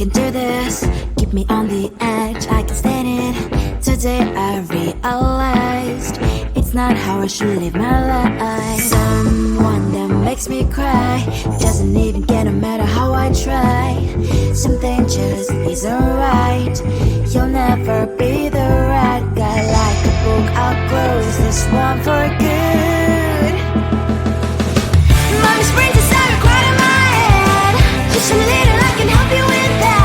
can do this, keep me on the edge, I can stand it. Today I realized it's not how I should live my life. Someone that makes me cry doesn't even get no matter how I try. Something just isn't right. You'll never be the right guy. Like a book, I'll close this one for good. Mommy's brains inside are quite in my head. Just a little, I can help you with that.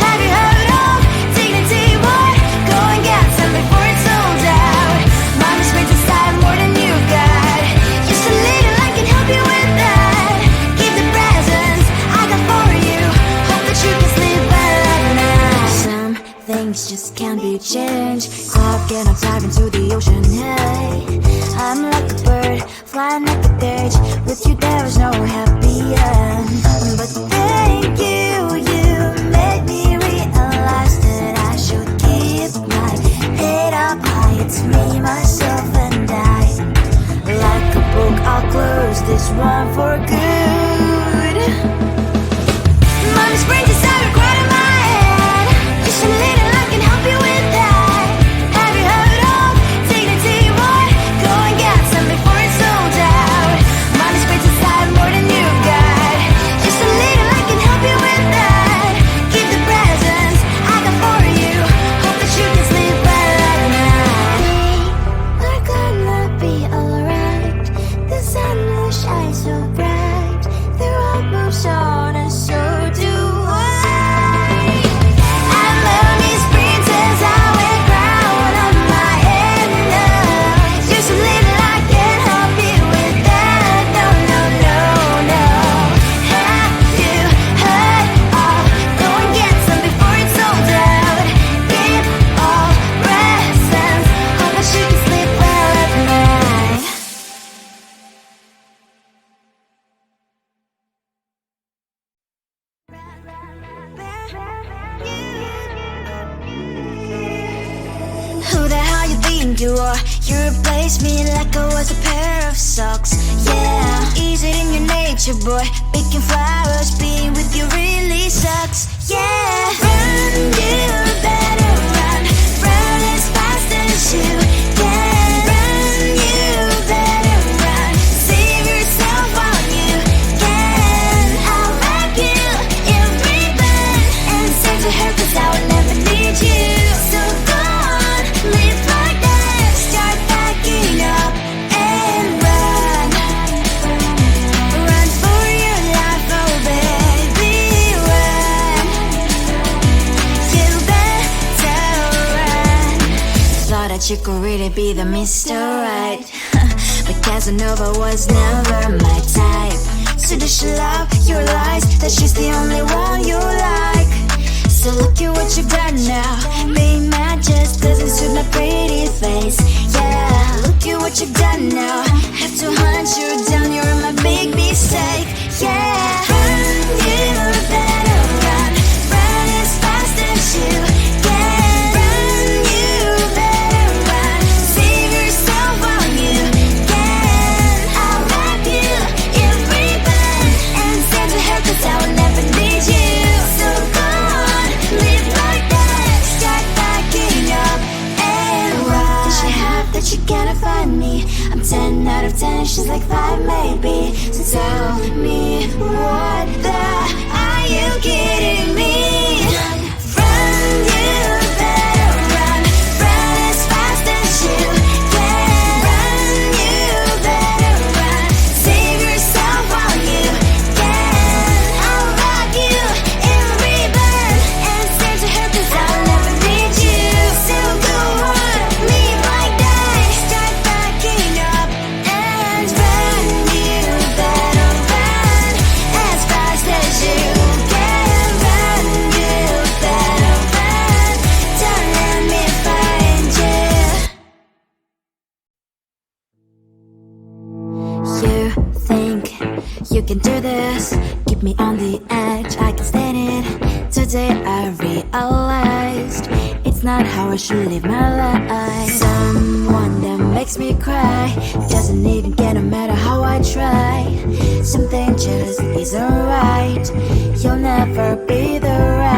Have you heard of dignity, boy? Go and get some before it's sold out. Mommy's brains inside more than you've got. Just a little, I can help you with that. Keep the presents I got for you. Hope that you can sleep well at night. Some things just can't be changed. Cloud cannot dive into the ocean, hey. I'm like a bird, flying like a cage. With you there is no happy end. But thank you, you made me realize that I should keep my head up high. It's me, myself and I. Like a book, I'll close this one for good. Mommy's brains inside are quite in my head. Just a little, I can help you with that. Have you heard of dignity, boy? Go and get some before it's sold out. Mommy's brains inside more than you've got. Just a little, I can help you with that. Keep the presents I got for you. Hope that you can sleep well at night. We're gonna be alright. The sun will shine so bright. The road moves on and so do I. And lonely sprinters, I wear crown on my head now. Just a little, I can help you with that. No, no, no, no. Have you heard of? Go and get some before it's sold out. Give all presents. Hope that you can sleep well at night. Who the hell you think you are? You replaced me like I was a pair of socks. Yeah, is it in your nature, boy? Picking flowers, being with you really sucks. Yeah, run, you better run. Run as fast as you can. Run, you better run. Save yourself while you can. I'll wrap you in ribbon and send to her, 'cause I will never need you. So go on, live like that. Start packing up and run. Run for your life, oh baby, run. You better run. Thought that you could really be the Mr. Right. But Casanova was never my type. So does she love your lies? That she's the only one you like. So look at what you've done now. Being mad just doesn't suit my pretty face. Yeah, look at what you've done now. Have to hunt you down, you're my big mistake. Yeah, run, you better run. Run as fast as you can. Run, you better run. Save yourself while you can. I'll wrap you in ribbon and send to her, 'cause I will never need you. So go on, live like that. Start packing up and run. Does she have that you cannot find me? I'm 10 out of 10, she's like 5 maybe. So tell me, what the are you kidding me? Run, you better run. Run as fast as you can. Run, you better run. Save yourself while you can. I'll wrap you in ribbon and send to her, 'cause I'll never need you. So go on, live like that. Start packing up and run. You better run as fast as you can. Run, you better run. Don't let me find you. You think you can do this, keep me on the edge, I can stand it. Today I realized it's not how I should live my life. Someone that makes me cry doesn't even get no matter how I try. Something just isn't right. You'll never be the right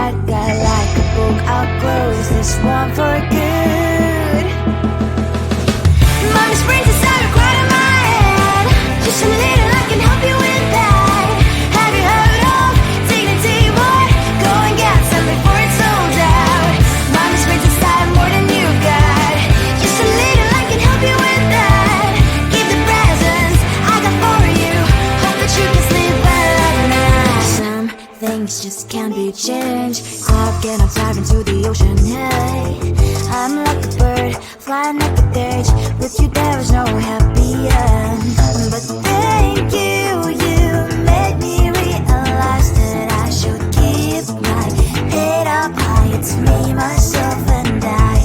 gonna dive into the ocean, hey. I'm like a bird, flying like a bird. With you there is no happy end. But thank you, you made me realize that I should keep my head up high. It's me, myself and I.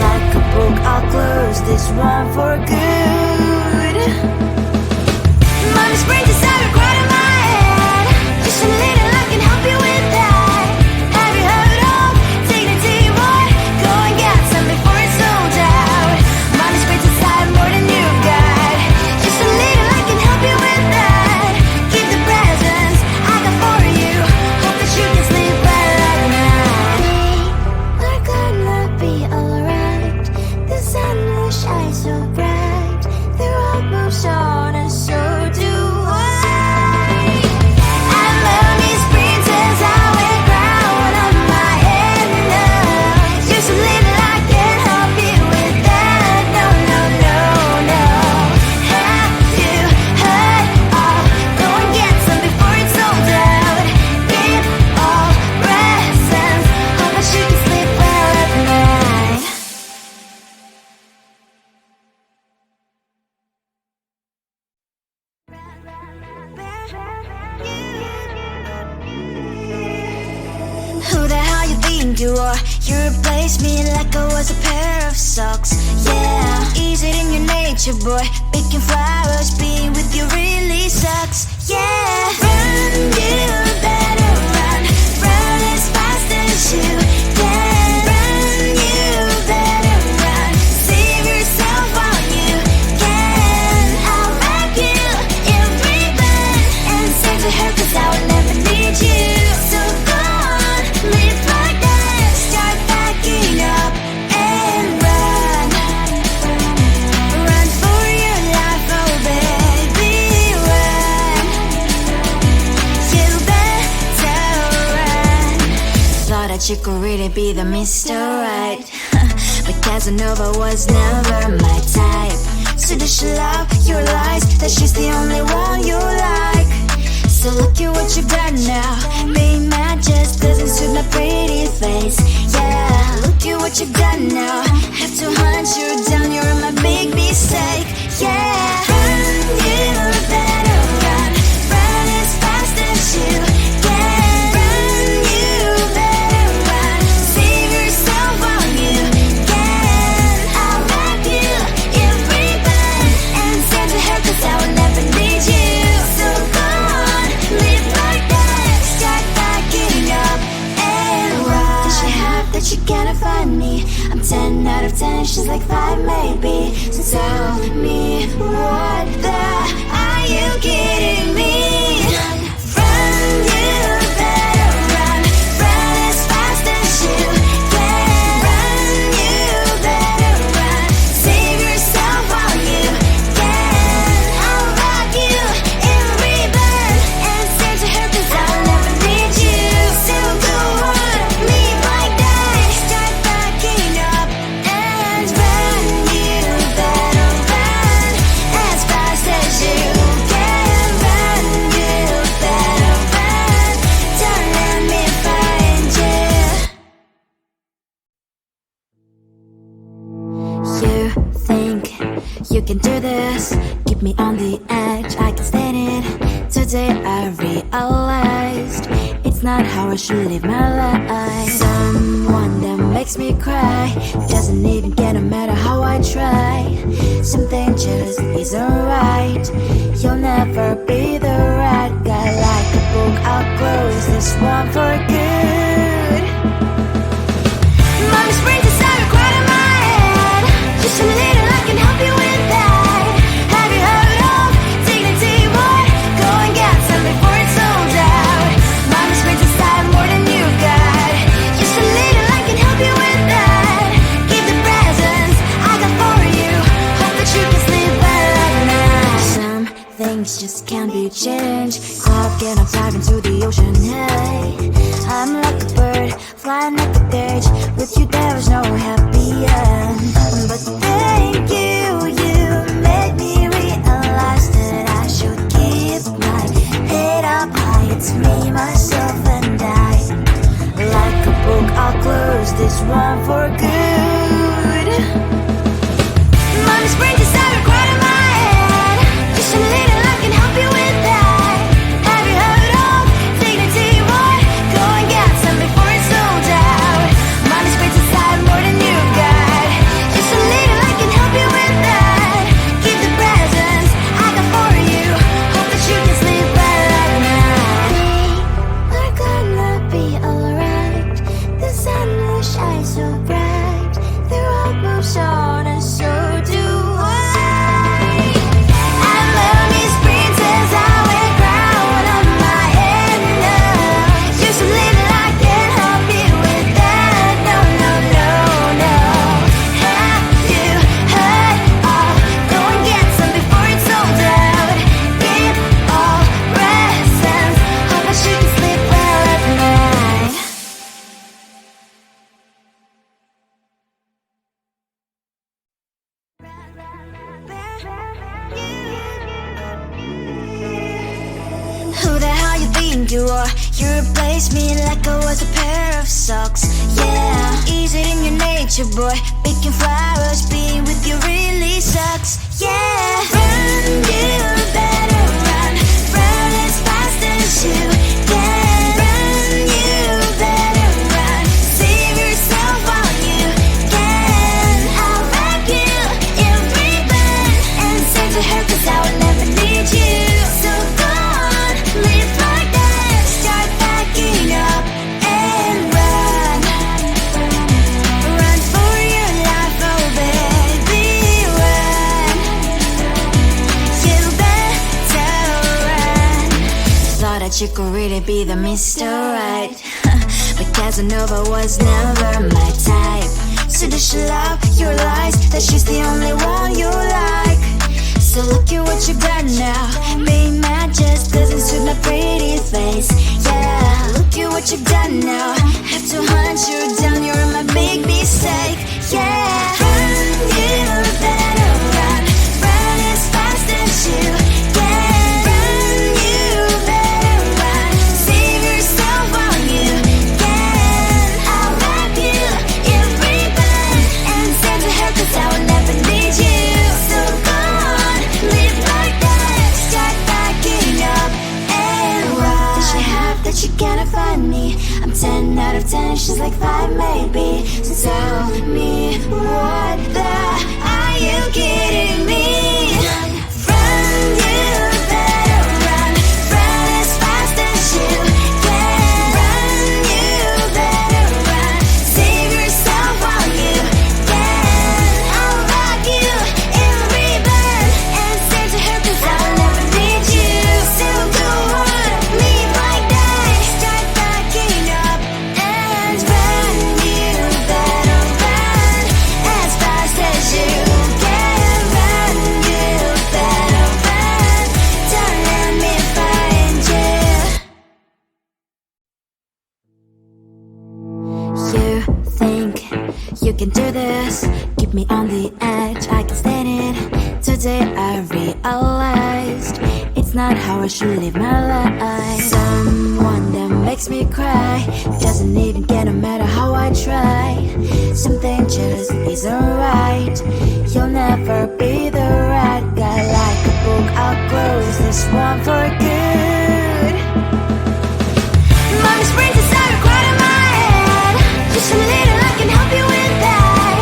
Like a book, I'll close this one for good. Money springs inside a quite in my head. Just a little, I can help you with that. Have you heard of dignity, boy? Go and get some before it's sold out. Money springs inside more than you've got. Just a little, I can help you with that. Keep the presents I got for you. Hope that you can sleep well at night. We're gonna be alright. The sun will shine so bright. The road moves on and so do I. And lonely sprinters, I will crown on my head now. Just a little, I can help you with that. No, no, no, no. Have you heard of? Go and get some before it's sold out. Give all presents. Hope that you can sleep well at night. Who the hell you think you are? You replaced me like I was a pair of socks. Yeah, is it in your nature, boy? Picking flowers, being with you really sucks. Yeah, run, you better run. Run as fast as you can. Run, you better run. Save yourself while you can. I'll wrap you in ribbon and send to her 'cause I will never need you. So go on, live like that. Start backing up and run. Run for your life, oh baby, run. You better run. Thought that you could really be the Mr. Right. But Casanova was never my type. So does she love your lies? That she's the only one you like. So look at what you've done now. Being mad just doesn't suit my pretty face. Yeah, look at what you've done now. Have to hunt you down, you're my big mistake. Yeah, run, you better run. Run as fast as you can. Run, you better run. Save yourself while you can. I'll wrap you in ribbon and send to her 'cause I will never need you. So go on, live like that. Start backing up and run. Does she have that you cannot find me? I'm 10 out of 10, she's like 5 maybe. So tell me, what the are you kidding me? Run, you better run. Run as fast as you can. Run, you better run. Save yourself while you can. I'll wrap you in ribbon and send to her 'cause I'll never need you. So go on, live like that. Start backing up and run. You better run as fast as you can. Run, you better run. Don't let me find you. You think you can do this? Keep me on the edge, I can stand it. Today I realized it's not how I should live my life. Someone that makes me cry doesn't even get no matter how I try. Something just isn't right. You'll never be the right guy. Like a book, I'll close this one for good. Mommy springs inside a quite in my head. Just a little, I can help you with that. Have you heard of dignity, boy? Go and get some before it's sold out. Mommy springs inside more than you've got. Just a little, I can help you with that. Keep the presents I got for you. Hope that you can sleep well at night. Some things just can't be changed. How can I dive into the ocean, hey? I'm like a bird, flying like a bird. With you there is no happy end. But thank you, you made me realize that I should keep my head up high. It's me, myself and I. Like a book, one for good. Mommy springs inside a cry in my head. Just a little I can help you with that. Have you heard of dignity, boy? Go and get some before it's sold out. Mommy springs inside more than you got. Just a little I can help you with that. Keep the presents I got for you. Hope that you can sleep well at night. We're gonna be alright. The sun will shine so bright. The road moves on and so do I. I love Miss Princess, I wear crown on my head now. Just a little I can help you with that. No, no, no, no. Have you heard of? Go and get some before it's sold out. Give all presents. Hope that you can sleep well at night. Who the hell you think you are? You replaced me like I was a pair of socks. Yeah, is it in your nature, boy? Picking flowers, being with you really sucks. Yeah, run, you better run. Run as fast as you can. Run, you better run. Save yourself while you can. I'll wrap you in ribbon and send to her 'cause I will never need you. So go on, live like that. Start packing up and run. Run for your life, oh baby, run. You better run. Thought that you could really be the Mr. Right. But Casanova was never my type. So does she love your lies? That she's the only one you like. So look at what you've done now. Being mad just doesn't suit my pretty face. Yeah, look at what you've done now. Have to hunt you down, you're my big mistake. Yeah, run, you better run. Run as fast as you can. Run, you better run. Save yourself while you can. I'll wrap you in ribbon and send to her 'cause I will never need you. So go on, live like that. Start packing up and run. What does she have that you cannot find me? I'm 10 out of 10, she's like 5 maybe. So tell me, what the are you kidding me? Run, you better run. Run as fast as you can. Run, you better run. Save yourself while you can. I'll wrap you in ribbon and send to her 'cause I'll never need you. So go on, live like that. Start packing up and run. You better run as fast as you can. Run, you better run. Don't let me find you. You think you can do this? Keep me on the edge, I can stand it. Today I realized it's not how I should live my life. Someone that makes me cry doesn't even get no matter how I try. Something just isn't right. You'll never be the right guy. Like a book, I'll close this one for good. Mommy springs inside a cry in my head. Just a little I can help you with that.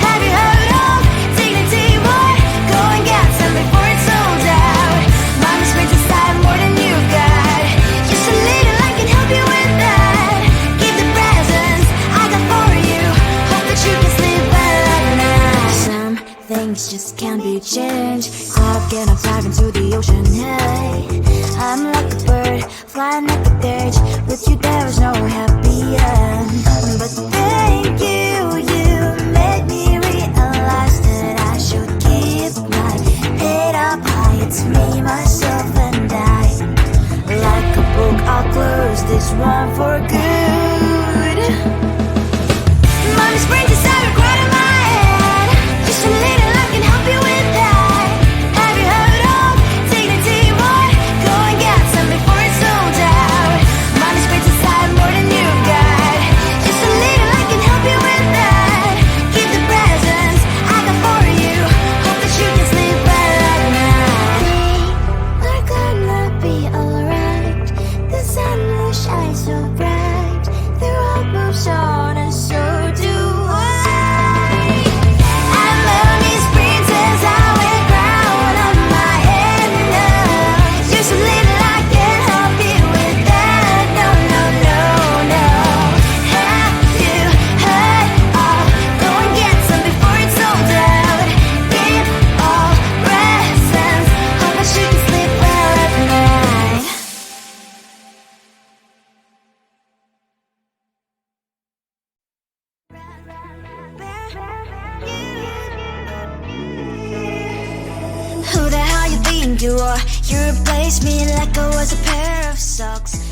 Have you heard of dignity, boy? Go and get some before it's sold out. Mommy springs inside more than you got. Just a little I can help you with that. Keep the presents I got for you. Hope that you can sleep well at night. Some things just can't be changed. I'll get up dive into the ocean, hey. I'm like a bird, flying like a cage. With you there was no happy end. But thank you, you made me realize that I should keep my head up high. It's me, myself and I. Like a book, I'll close this one for good. Mommy springs inside a cry in my head. Just a little I can help you with that. Have you heard of dignity, boy? Go and get some before it's sold out. Mommy springs inside more than you got. Just a little I can help you with that. think you are. You replaced me like I was a pair of socks.